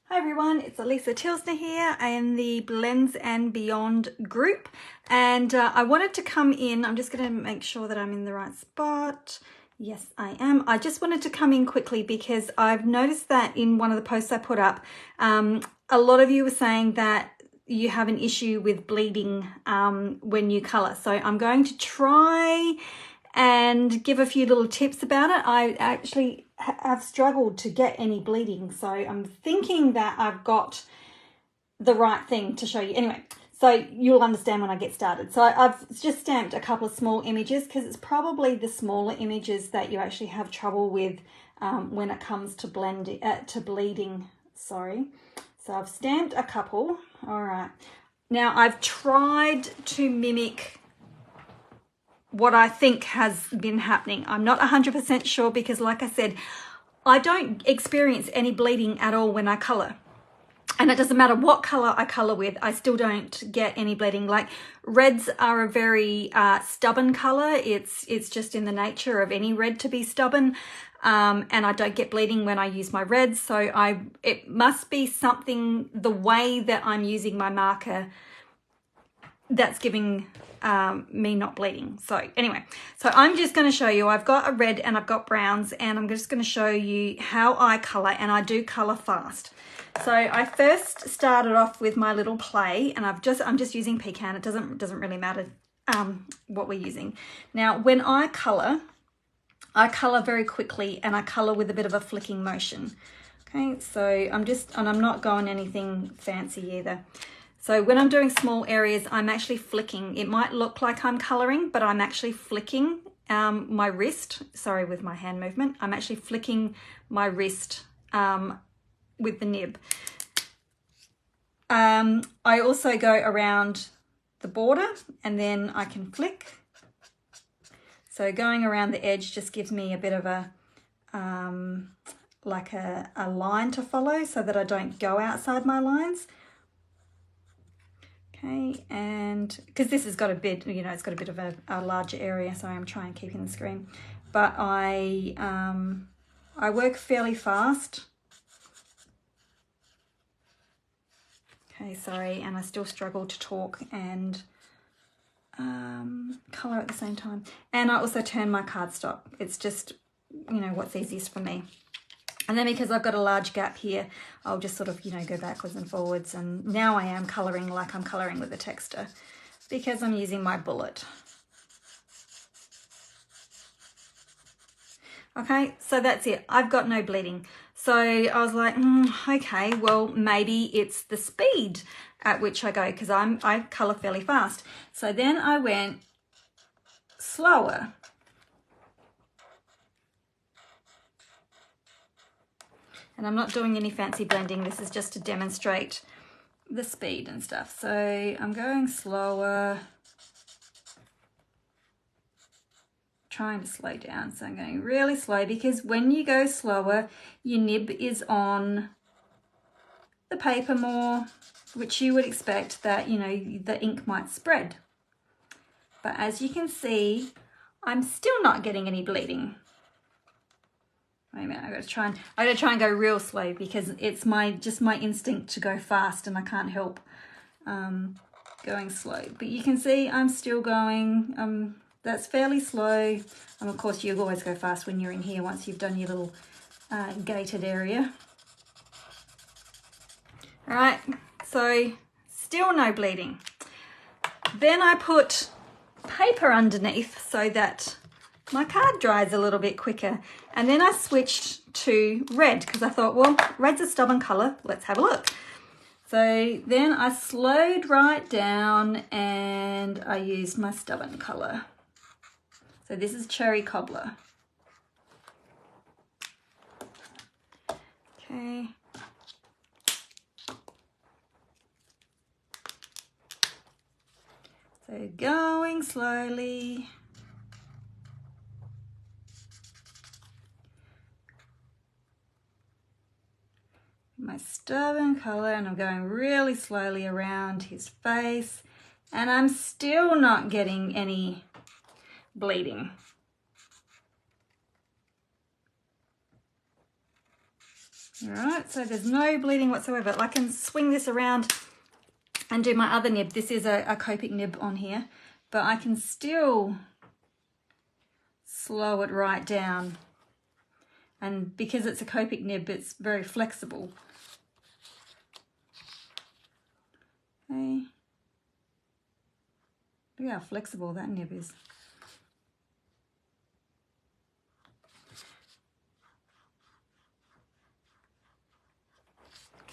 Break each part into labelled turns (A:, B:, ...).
A: Hi everyone, it's Alisa Tilsner here. I am the Blends and Beyond group, and I wanted to come in. I'm just going to make sure that I'm in the right spot. Yes, I am. I just wanted to come in quickly because I've noticed that in one of the posts I put up, a lot of you were saying that you have an issue with bleeding when you colour. So I'm going to try and give a few little tips about it. I actually have struggled to get any bleeding, so I'm thinking that I've got the right thing to show you. Anyway, so you'll understand when I get started. So I've just stamped a couple of small images because it's probably the smaller images that you actually have trouble with when it comes to bleeding. Sorry. So I've stamped a couple. All right. Now I've tried to mimic what I think has been happening. I'm not 100% sure because, like I said, I don't experience any bleeding at all when I colour. And it doesn't matter what colour I colour with, I still don't get any bleeding. Like reds are a very stubborn colour. It's just in the nature of any red to be stubborn. And I don't get bleeding when I use my reds. So it must be something, the way that I'm using my marker, that's giving me not bleeding. So anyway, so I'm just going to show you, I've got a red and I've got browns, and I'm just going to show you how I colour, and I do colour fast. So I first started off with my little play, and I'm just using pecan. It doesn't really matter what we're using. Now when I colour very quickly, and I colour with a bit of a flicking motion. Okay, so I'm not going anything fancy either. So when I'm doing small areas, I'm actually flicking. It might look like I'm colouring, but I'm actually flicking my wrist. Sorry, with my hand movement. I'm actually flicking my wrist with the nib. I also go around the border, and then I can flick. So going around the edge just gives me a bit of a like a line to follow, so that I don't go outside my lines. Okay, and because this has got a bit, it's got a bit of a larger area, so I'm trying to keep in the screen. But I work fairly fast. Okay, sorry, and I still struggle to talk and colour at the same time. And I also turn my cardstock. It's just, what's easiest for me. And then because I've got a large gap here, I'll just sort of, go backwards and forwards. And now I am colouring like I'm colouring with a texter because I'm using my bullet. Okay, so that's it. I've got no bleeding. So I was like, okay, well, maybe it's the speed at which I go, because I colour fairly fast. So then I went slower. And I'm not doing any fancy blending. This is just to demonstrate the speed and stuff. So I'm going slower, trying to slow down. So I'm going really slow, because when you go slower, your nib is on the paper more, which you would expect that, the ink might spread. But as you can see, I'm still not getting any bleeding. Wait a minute, I gotta try and go real slow, because it's just my instinct to go fast, and I can't help going slow. But you can see I'm still going, that's fairly slow. And of course you always go fast when you're in here once you've done your little gated area. All right, so still no bleeding. Then I put paper underneath so that my card dries a little bit quicker. And then I switched to red, because I thought, well, red's a stubborn colour, let's have a look. So then I slowed right down and I used my stubborn colour. So this is Cherry Cobbler. Okay. So going slowly. My stubborn colour, and I'm going really slowly around his face, and I'm still not getting any bleeding. All right, so there's no bleeding whatsoever. I can swing this around and do my other nib. This is a Copic nib on here, but I can still slow it right down. And because it's a Copic nib, it's very flexible. Okay. Look how flexible that nib is.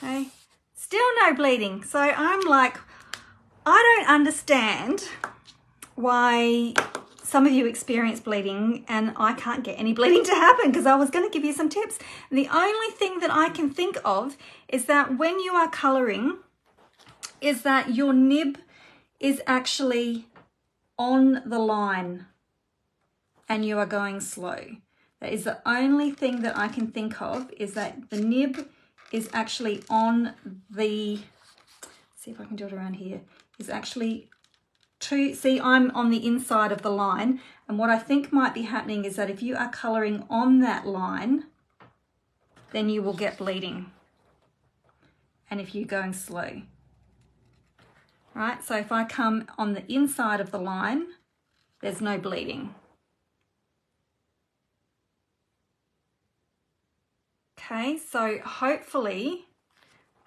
A: Okay, still no bleeding. So I'm like, I don't understand why some of you experience bleeding and I can't get any bleeding to happen, because I was going to give you some tips. And the only thing that I can think of is that when you are colouring, is that your nib is actually on the line and you are going slow. That is the only thing that I can think of, is that the nib is actually on the, see if I can do it around here, is actually see, I'm on the inside of the line, and what I think might be happening is that if you are colouring on that line, then you will get bleeding, and if you're going slow. Right, so if I come on the inside of the line, there's no bleeding. Okay, so hopefully,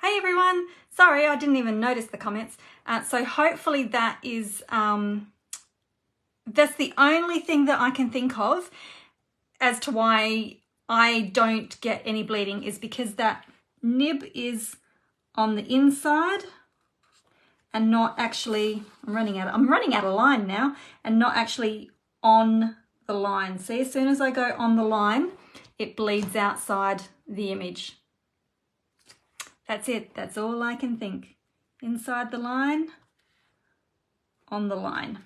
A: hey everyone, sorry, I didn't even notice the comments. So hopefully that is, that's the only thing that I can think of as to why I don't get any bleeding, is because that nib is on the inside and not actually, I'm running out of line now, and not actually on the line. See, as soon as I go on the line, it bleeds outside the image. That's it. That's all I can think. Inside the line, on the line.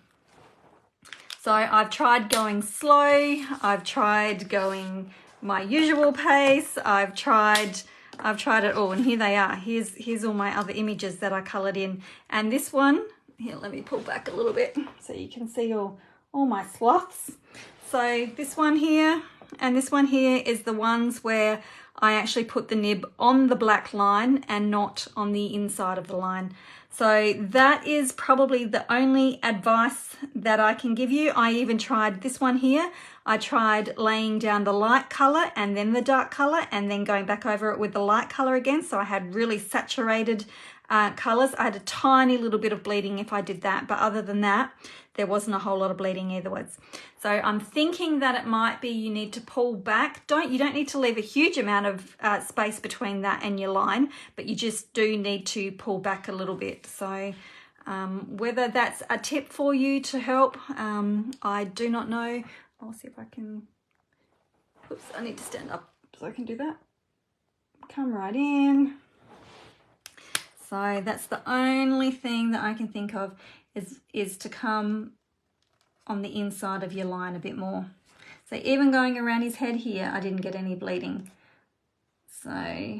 A: So I've tried going slow. I've tried going my usual pace. I've tried it all, and here they are. Here's all my other images that I coloured in. And this one, here, let me pull back a little bit so you can see all my sloths. So this one here and this one here is the ones where I actually put the nib on the black line and not on the inside of the line. So that is probably the only advice that I can give you. I even tried this one here. I tried laying down the light colour and then the dark colour and then going back over it with the light colour again. So I had really saturated colours. I had a tiny little bit of bleeding if I did that, but other than that, there wasn't a whole lot of bleeding either ways. So I'm thinking that it might be you need to pull back. You don't need to leave a huge amount of space between that and your line, but you just do need to pull back a little bit. So whether that's a tip for you to help, I do not know. I'll see if I can, oops, I need to stand up so I can do that. Come right in. So that's the only thing that I can think of is to come on the inside of your line a bit more. So even going around his head here, I didn't get any bleeding. So,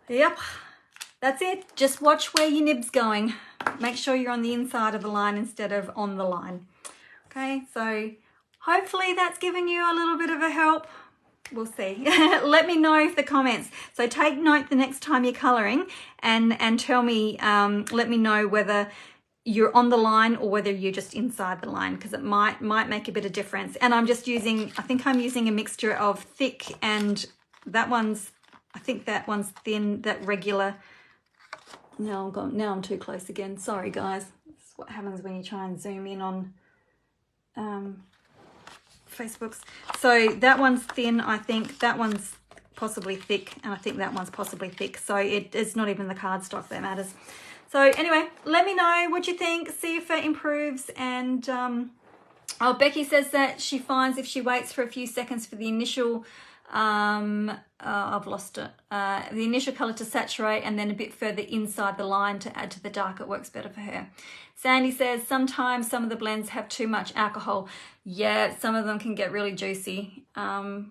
A: yep, that's it. Just watch where your nib's going. Make sure you're on the inside of the line instead of on the line. Okay, so hopefully that's given you a little bit of a help. We'll see. Let me know if the comments. So take note the next time you're colouring and tell me, let me know whether you're on the line or whether you're just inside the line, because it might make a bit of difference. And I'm just using, I think I'm using a mixture of thick and that one's, I think that one's thin, that regular. Now I'm too close again. Sorry guys. This is what happens when you try and zoom in on Facebook's. So that one's thin, I think. That one's possibly thick, and I think that one's possibly thick. So it's not even the cardstock that matters. So anyway, let me know what you think. See if it improves. And oh, Becky says that she finds if she waits for a few seconds for the initial, I've lost it. The initial colour to saturate and then a bit further inside the line to add to the dark, it works better for her. Sandy says sometimes some of the blends have too much alcohol. Yeah, some of them can get really juicy, so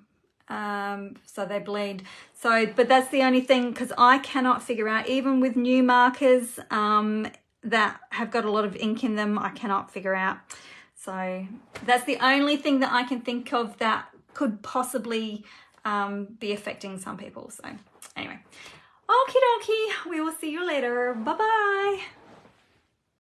A: they bleed. So, but that's the only thing, because I cannot figure out, even with new markers that have got a lot of ink in them, I cannot figure out. So that's the only thing that I can think of that could possibly be affecting some people. So anyway, okie dokie, we will see you later. Bye bye.